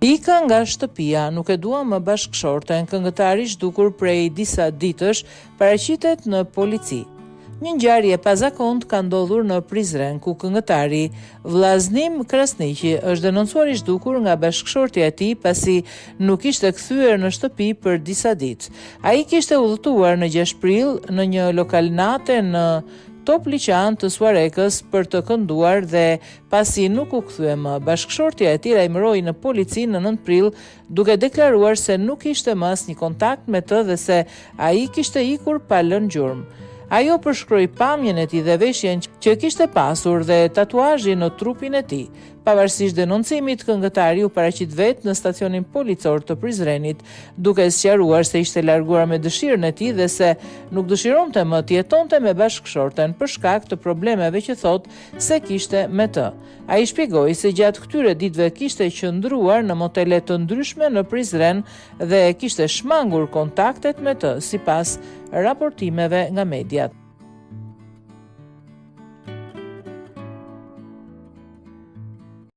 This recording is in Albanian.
Ika nga shtëpia, nuk e dua më bashkëshorten, këngëtari zhdukur prej disa ditësh paraqitet në polici. Një ngjarje pazakont ka ndodhur në Prizren, ku këngëtari Vllaznim Krasniqi është denoncuar i zhdukur nga bashkëshortja e tij pasi nuk ishte kthyer në shtëpi për disa ditë. Ai kishte udhëtuar në 6 prill në një lokal nate në Top Liçan të Suarekës për të kënduar dhe pasi nuk u kthye më, bashkëshortja e tij lajmëroi në polici në 9 prill duke deklaruar se nuk kishte më asnjë kontakt me të dhe se ai kishte ikur pa lënë gjurmë. Ajo përshkroi pamjen e tij dhe veshjen që kishte pasur dhe tatuazhin në trupin e tij. Pavarësisht denoncimit, këngëtari u paraqit vetë në stacionin policor të Prizrenit, duke sqaruar se ishte larguar me dëshirën e tij dhe se nuk dëshironte më të jetonte me bashkëshorten për shkak të problemeve që thot se kishte me të. Ai shpjegoi se gjatë këtyre ditëve kishte qëndruar në motele të ndryshme në Prizren dhe kishte shmangur kontaktet me të, sipas raportimeve nga mediat.